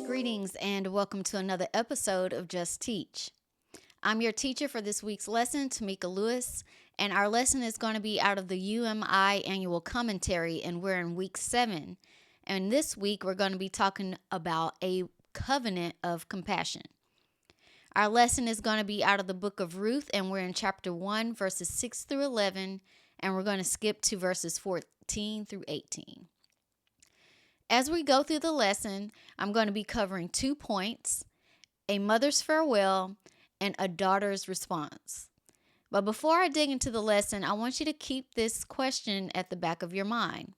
Greetings and welcome to another episode of Just Teach. I'm your teacher for this week's lesson, Tamika Lewis, and our lesson is going to be out of the UMI annual commentary, and we're in week 7. And this week we're going to be talking about a covenant of compassion. Our lesson is going to be out of the book of Ruth, and we're in chapter 1, verses 6 through 11, and we're going to skip to verses 14 through 18. As we go through the lesson, I'm going to be covering 2 points: a mother's farewell and a daughter's response. But before I dig into the lesson, I want you to keep this question at the back of your mind.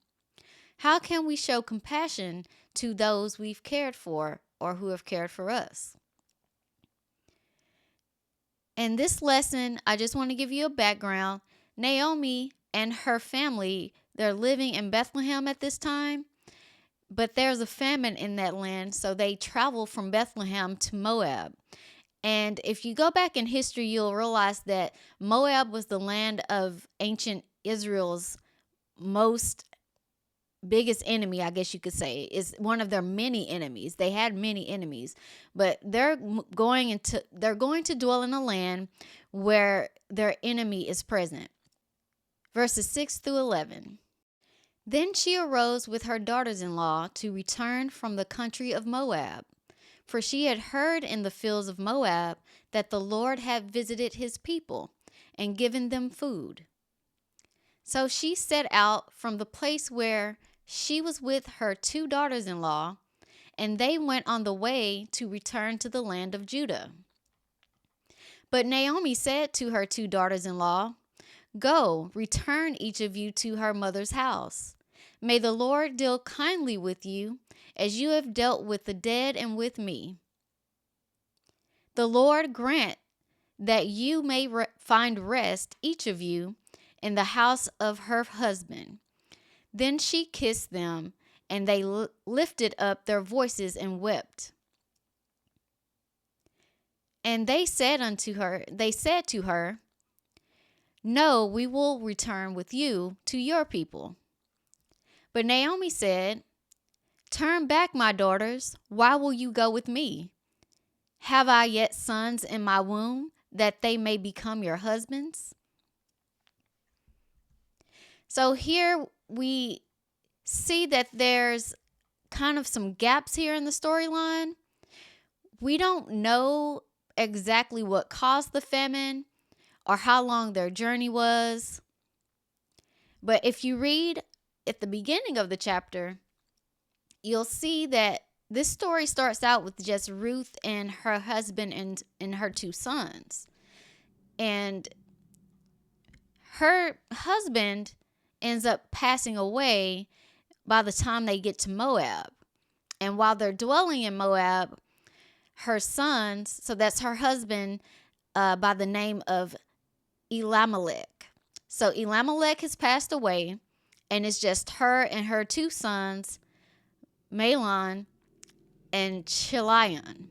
How can we show compassion to those we've cared for or who have cared for us? In this lesson, I just want to give you a background. Naomi and her family, they're living in Bethlehem at this time. But there's a famine in that land, so they travel from Bethlehem to Moab. And if you go back in history, you'll realize that Moab was the land of ancient Israel's biggest enemy, I guess you could say. Is one of their many enemies. They had many enemies, but they're going to dwell in a land where their enemy is present. Verses 6 through 11. Then she arose with her daughters-in-law to return from the country of Moab, for she had heard in the fields of Moab that the Lord had visited his people and given them food. So she set out from the place where she was with her 2 daughters-in-law, and they went on the way to return to the land of Judah. But Naomi said to her 2 daughters-in-law, "Go, return each of you to her mother's house. May the Lord deal kindly with you, as you have dealt with the dead and with me. The Lord grant that you may find rest, each of you, in the house of her husband." Then she kissed them, and they lifted up their voices and wept. And they said to her, "No, we will return with you to your people." But Naomi said, "Turn back, my daughters. Why will you go with me? Have I yet sons in my womb, that they may become your husbands?" So here we see that there's kind of some gaps here in the storyline. We don't know exactly what caused the famine or how long their journey was. But if you read at the beginning of the chapter, you'll see that this story starts out with just Ruth and her husband and her 2 sons. And her husband ends up passing away by the time they get to Moab. And while they're dwelling in Moab, her sons, so that's her husband by the name of Elimelech. So Elimelech has passed away, and it's just her and her 2 sons, Mahlon and Chilion.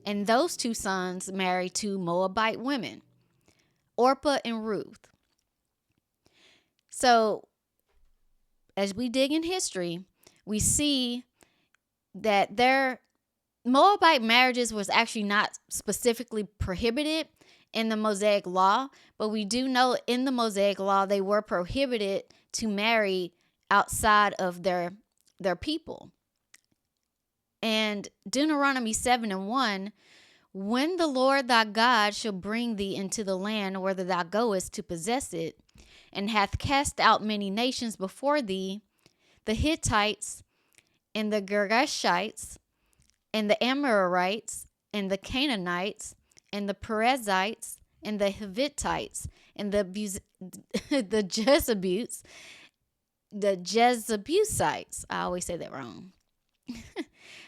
And those 2 sons married 2 Moabite women, Orpah and Ruth. So as we dig in history, we see that their Moabite marriages was actually not specifically prohibited in the Mosaic law, but we do know in the Mosaic law they were prohibited to marry outside of their people. And Deuteronomy 7:1, "When the Lord thy God shall bring thee into the land whither thou goest to possess it, and hath cast out many nations before thee, the Hittites, and the Girgashites, and the Amorites, and the Canaanites, and the Perizzites, and the Hivitites, and the Jebusites." I always say that wrong.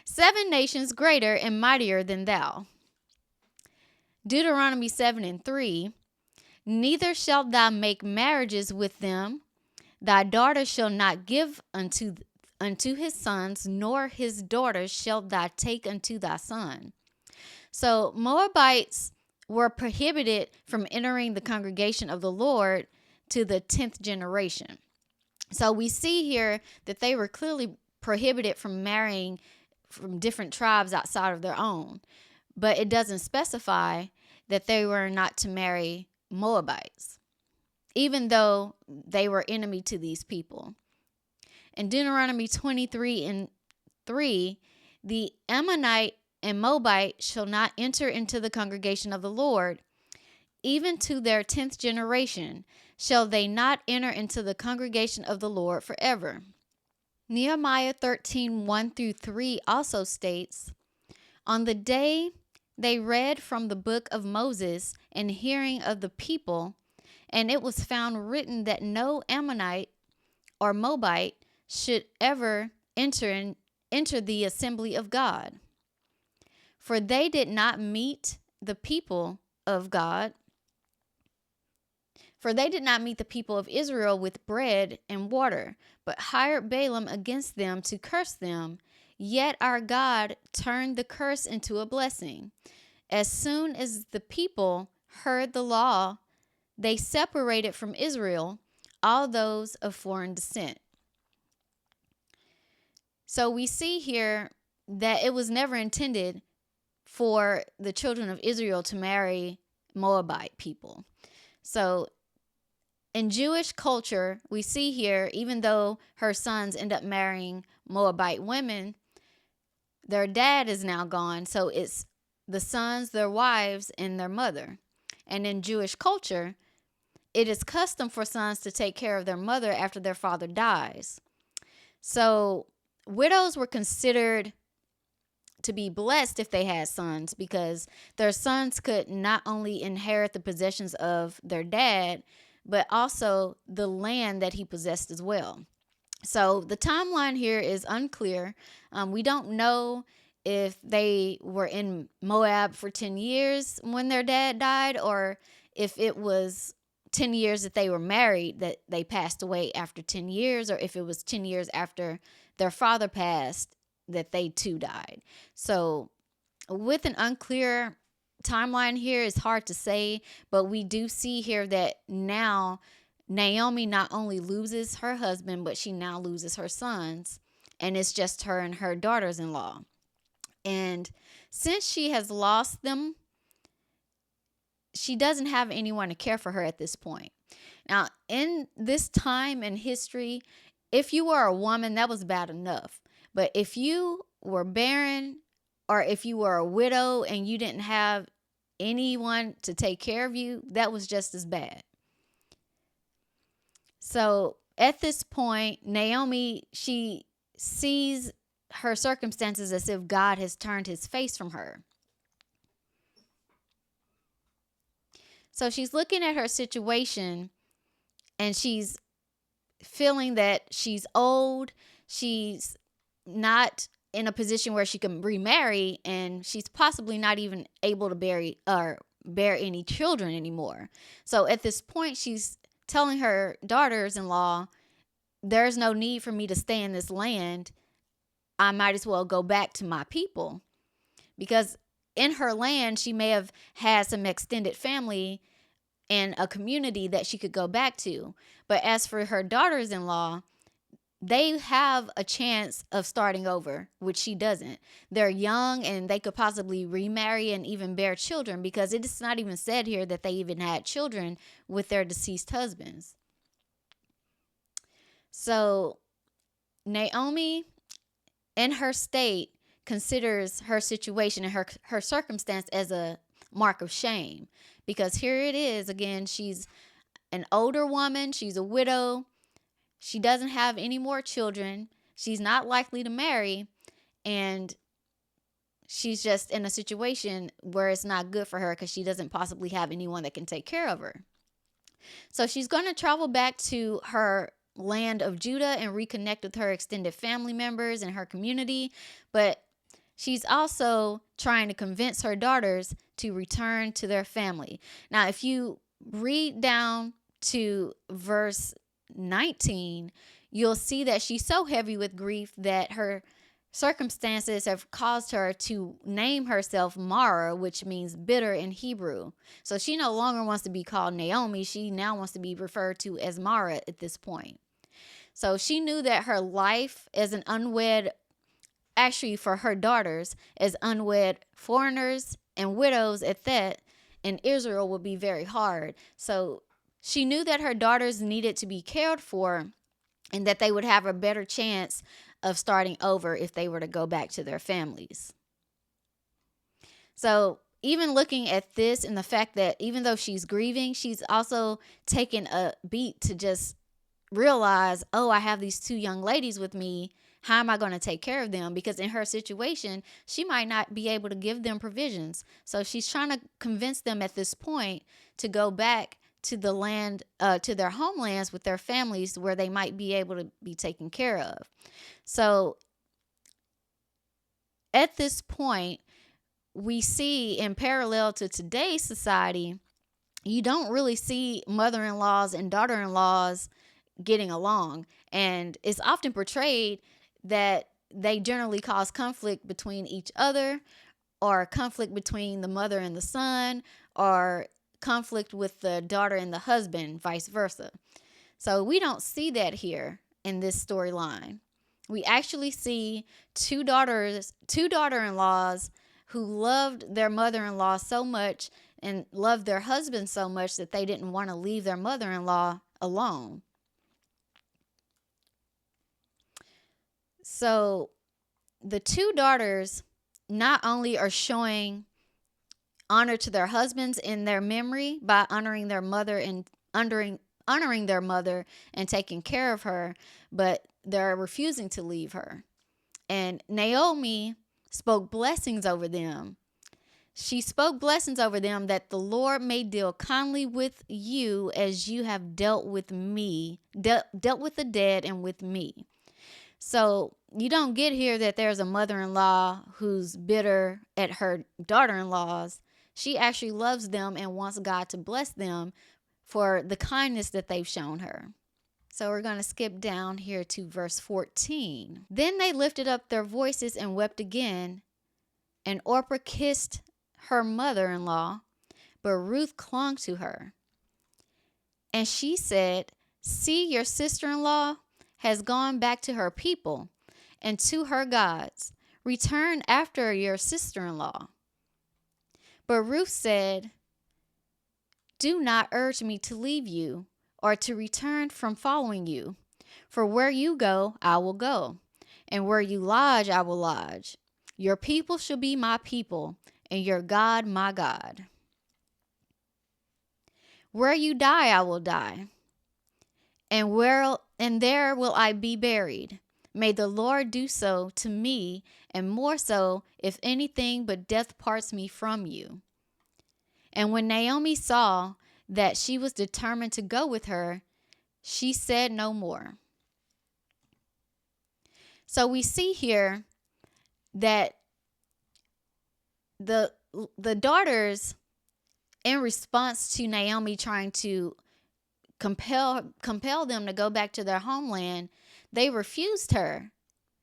7 nations greater and mightier than thou. Deuteronomy 7:3, "Neither shalt thou make marriages with them. Thy daughter shall not give unto his sons, nor his daughters shalt thou take unto thy son." So Moabites were prohibited from entering the congregation of the Lord to the 10th generation. So we see here that they were clearly prohibited from marrying from different tribes outside of their own. But it doesn't specify that they were not to marry Moabites, even though they were enemy to these people. In Deuteronomy 23:3, the Ammonite and Moabite shall not enter into the congregation of the Lord, even to their 10th generation shall they not enter into the congregation of the Lord forever. Nehemiah 13:1-3 also states, on the day they read from the book of Moses in hearing of the people, and it was found written that no Ammonite or Moabite should ever enter the assembly of God. For they did not meet the people of God. For they did not meet the people of Israel with bread and water, but hired Balaam against them to curse them. Yet our God turned the curse into a blessing. As soon as the people heard the law, they separated from Israel all those of foreign descent. So we see here that it was never intended for the children of Israel to marry Moabite people. So in Jewish culture, we see here, even though her sons end up marrying Moabite women, their dad is now gone. So it's the sons, their wives, and their mother. And in Jewish culture, it is custom for sons to take care of their mother after their father dies. So widows were considered to be blessed if they had sons, because their sons could not only inherit the possessions of their dad, but also the land that he possessed as well. So the timeline here is unclear. We don't know if they were in Moab for 10 years when their dad died, or if it was 10 years that they were married, that they passed away after 10 years, or if it was 10 years after their father passed that they too died. So with an unclear timeline here, it's hard to say, but we do see here that now Naomi not only loses her husband, but she now loses her sons, and it's just her and her daughters-in-law. And since she has lost them, she doesn't have anyone to care for her at this point. Now, in this time in history, if you were a woman, that was bad enough. But if you were barren, or if you were a widow and you didn't have anyone to take care of you, that was just as bad. So at this point, Naomi, she sees her circumstances as if God has turned his face from her. So she's looking at her situation, and she's feeling that she's old. She's not in a position where she can remarry, and she's possibly not even able to bear any children anymore. So at this point, she's telling her daughters-in-law, there's no need for me to stay in this land. I might as well go back to my people. Because in her land, she may have had some extended family and a community that she could go back to. But as for her daughters-in-law, they have a chance of starting over, which she doesn't. They're young, and they could possibly remarry and even bear children, because it's not even said here that they even had children with their deceased husbands. So Naomi, in her state, considers her situation and her circumstance as a mark of shame, because here it is again, she's an older woman, she's a widow, she doesn't have any more children, she's not likely to marry, and she's just in a situation where it's not good for her because she doesn't possibly have anyone that can take care of her. So she's going to travel back to her land of Judah and reconnect with her extended family members and her community, but she's also trying to convince her daughters to return to their family. Now, if you read down to verse 19, you'll see that she's so heavy with grief that her circumstances have caused her to name herself Mara, which means bitter in Hebrew. So she no longer wants to be called Naomi. She now wants to be referred to as Mara at this point. So she knew that her life as an unwed, actually for her daughters, as unwed foreigners and widows at that, in Israel would be very hard. So she knew that her daughters needed to be cared for and that they would have a better chance of starting over if they were to go back to their families. So even looking at this and the fact that even though she's grieving, she's also taken a beat to just realize, oh, I have these two young ladies with me. How am I going to take care of them? Because in her situation, she might not be able to give them provisions. So she's trying to convince them at this point to go back to the land, to their homelands with their families where they might be able to be taken care of. So at this point, we see in parallel to today's society, you don't really see mother-in-laws and daughter-in-laws getting along. And it's often portrayed that they generally cause conflict between each other, or conflict between the mother and the son, or conflict with the daughter and the husband, vice versa. So we don't see that here in this storyline. We actually see two daughter-in-laws who loved their mother-in-law so much and loved their husband so much that they didn't want to leave their mother-in-law alone. So the two daughters not only are showing honor to their husbands in their memory by honoring their mother and honoring their mother and taking care of her, but they're refusing to leave her. And Naomi spoke blessings over them. She spoke blessings over them, that the Lord may deal kindly with you as you have dealt with me, dealt with the dead and with me. So you don't get here that there's a mother-in-law who's bitter at her daughter-in-laws. She actually loves them and wants God to bless them for the kindness that they've shown her. So we're going to skip down here to verse 14. Then they lifted up their voices and wept again, and Orpah kissed her mother-in-law, but Ruth clung to her. And she said, "See, your sister-in-law has gone back to her people and to her gods. Return after your sister-in-law." But Ruth said, "Do not urge me to leave you or to return from following you. For where you go, I will go, and where you lodge, I will lodge. Your people shall be my people, and your God my God. Where you die, I will die, and there will I be buried. May the Lord do so to me, and more so, if anything but death parts me from you." And when Naomi saw that she was determined to go with her, she said no more. So we see here that the daughters, in response to Naomi trying to compel them to go back to their homeland, they refused her,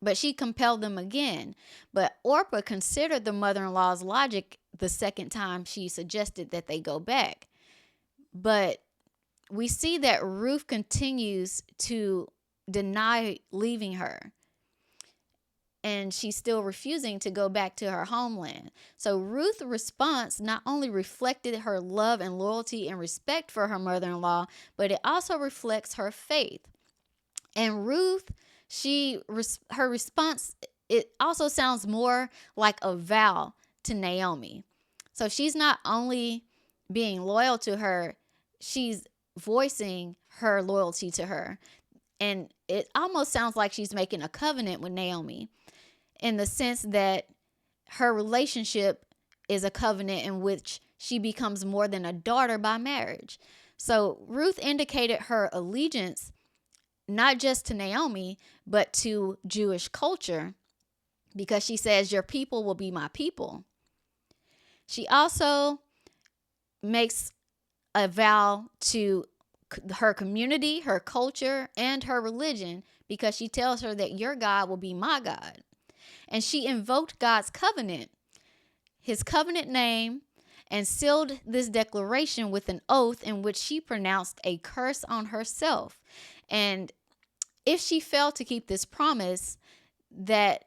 but she compelled them again. But Orpah considered the mother-in-law's logic the second time she suggested that they go back. But we see that Ruth continues to deny leaving her, and she's still refusing to go back to her homeland. So Ruth's response not only reflected her love and loyalty and respect for her mother-in-law, but it also reflects her faith. And Ruth, her response, it also sounds more like a vow to Naomi. So she's not only being loyal to her, she's voicing her loyalty to her. And it almost sounds like she's making a covenant with Naomi, in the sense that her relationship is a covenant in which she becomes more than a daughter by marriage. So Ruth indicated her allegiance not just to Naomi, but to Jewish culture, because she says, "Your people will be my people." She also makes a vow to her community, her culture, and her religion, because she tells her that your God will be my God. And she invoked God's covenant, his covenant name, and sealed this declaration with an oath in which she pronounced a curse on herself. And if she failed to keep this promise, that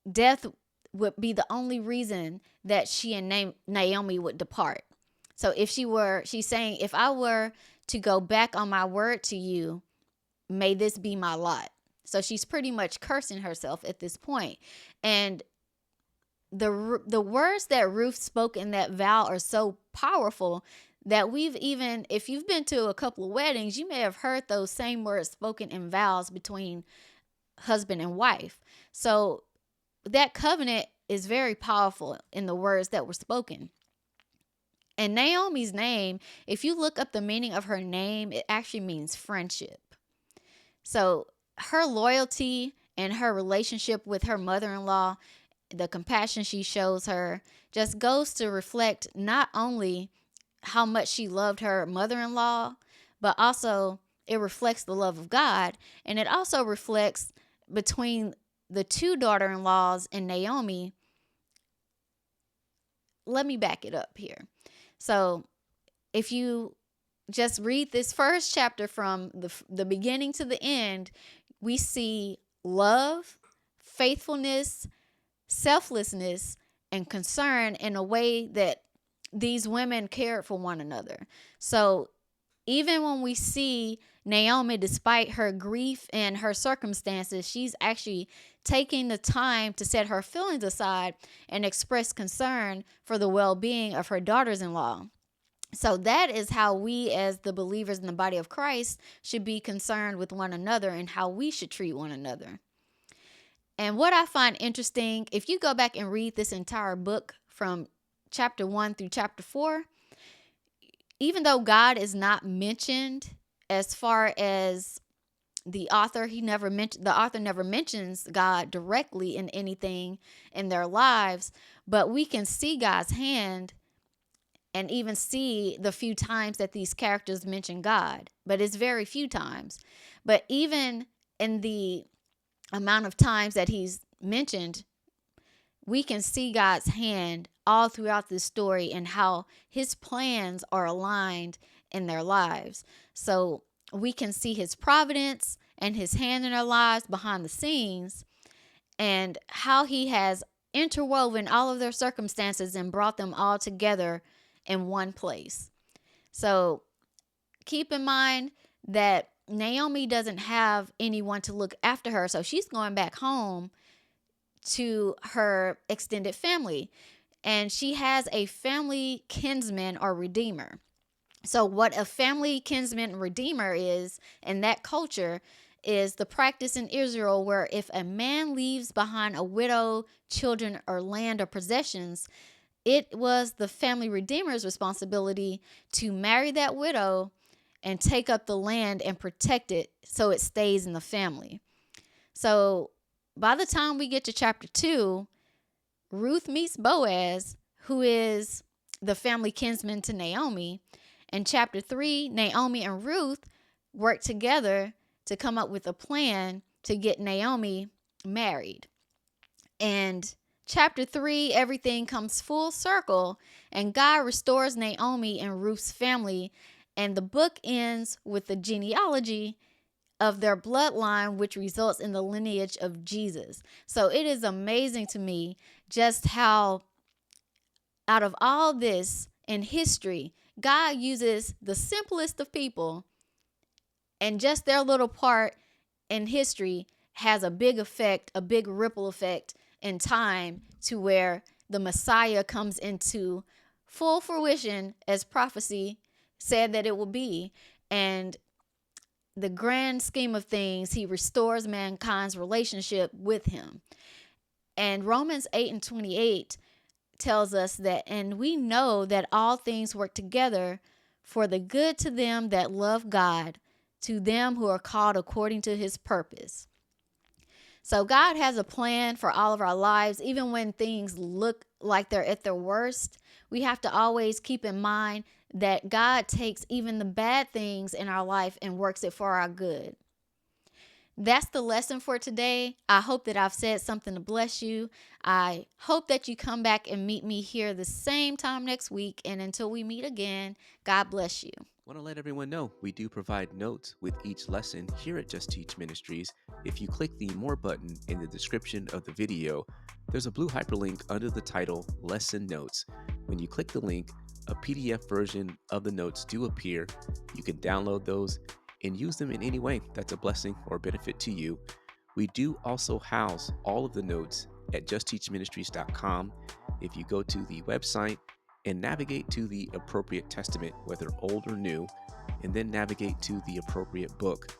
death would be the only reason that she and Naomi would depart. So she's saying, if I were to go back on my word to you, may this be my lot. So she's pretty much cursing herself at this point. And the words that Ruth spoke in that vow are so powerful that if you've been to a couple of weddings, you may have heard those same words spoken in vows between husband and wife. So that covenant is very powerful in the words that were spoken. And Naomi's name, if you look up the meaning of her name, it actually means friendship. So her loyalty and her relationship with her mother-in-law, the compassion she shows her, just goes to reflect not only how much she loved her mother-in-law, but also it reflects the love of God. And it also reflects between the two daughter-in-laws and Naomi. Let me back it up here. So if you just read this first chapter from the beginning to the end, we see love, faithfulness, selflessness, and concern in a way that these women cared for one another. So even when we see Naomi, despite her grief and her circumstances, she's actually taking the time to set her feelings aside and express concern for the well-being of her daughters-in-law. So that is how we, as the believers in the body of Christ, should be concerned with one another and how we should treat one another. And what I find interesting, if you go back and read this entire book from chapter 1 through chapter 4, even though God is not mentioned as far as the author, the author never mentions God directly in anything in their lives, but we can see God's hand and even see the few times that these characters mention God, but it's very few times. But even in the amount of times that he's mentioned, we can see God's hand all throughout this story and how his plans are aligned in their lives. So we can see his providence and his hand in our lives behind the scenes, and how he has interwoven all of their circumstances and brought them all together in one place. So keep in mind that Naomi doesn't have anyone to look after her, so she's going back home to her extended family, and she has a family kinsman or redeemer. So what a family kinsman and redeemer is in that culture is the practice in Israel where if a man leaves behind a widow, children, or land or possessions, it was the family redeemer's responsibility to marry that widow and take up the land and protect it so it stays in the family. So by the time we get to chapter 2, Ruth meets Boaz, who is the family kinsman to Naomi. In chapter 3, Naomi and Ruth work together to come up with a plan to get Naomi married. And chapter 3, everything comes full circle, and God restores Naomi and Ruth's family, and the book ends with the genealogy of their bloodline, which results in the lineage of Jesus. So it is amazing to me just how out of all this in history, God uses the simplest of people, and just their little part in history has a big effect, a big ripple effect in time to where the Messiah comes into full fruition as prophecy said that it will be. And the grand scheme of things, he restores mankind's relationship with him. And Romans 8:28 tells us that, and we know that all things work together for the good to them that love God, to them who are called according to his purpose. So God has a plan for all of our lives. Even when things look like they're at their worst, we have to always keep in mind that God takes even the bad things in our life and works it for our good. That's the lesson for today. I hope that I've said something to bless you. I hope that you come back and meet me here the same time next week. And until we meet again, God bless you. Want to let everyone know we do provide notes with each lesson here at Just Teach Ministries. If you click the More button in the description of the video, there's a blue hyperlink under the title Lesson Notes. When you click the link, a PDF version of the notes do appear. You can download those and use them in any way that's a blessing or benefit to you. We do also house all of the notes at justteachministries.com. If you go to the website and navigate to the appropriate testament, whether old or new, and then navigate to the appropriate book.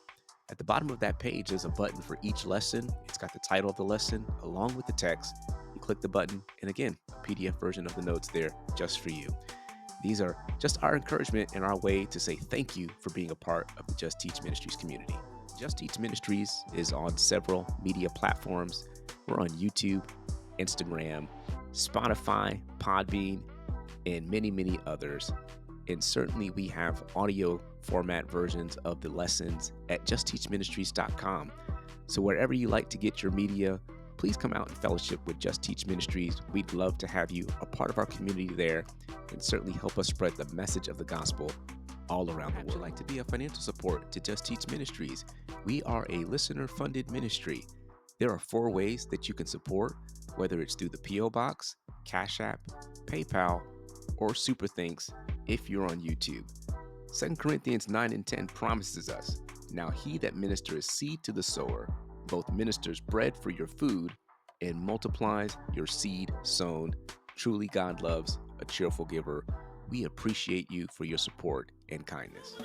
At the bottom of that page, there's a button for each lesson. It's got the title of the lesson along with the text. You click the button, and again, a PDF version of the notes there just for you. These are just our encouragement and our way to say thank you for being a part of the Just Teach Ministries community. Just Teach Ministries is on several media platforms. We're on YouTube, Instagram, Spotify, Podbean, and many, many others. And certainly we have audio format versions of the lessons at justteachministries.com. So wherever you like to get your media, please come out and fellowship with Just Teach Ministries. We'd love to have you a part of our community there and certainly help us spread the message of the gospel all around the world. Would you like to be a financial support to Just Teach Ministries? We are a listener-funded ministry. There are 4 ways that you can support, whether it's through the P.O. Box, CashApp, PayPal, or Super Thanks if you're on YouTube. 2 Corinthians 9 and 10 promises us, "Now he that ministers seed to the sower, both ministers bread for your food and multiplies your seed sown. Truly God loves a cheerful giver." We appreciate you for your support and kindness.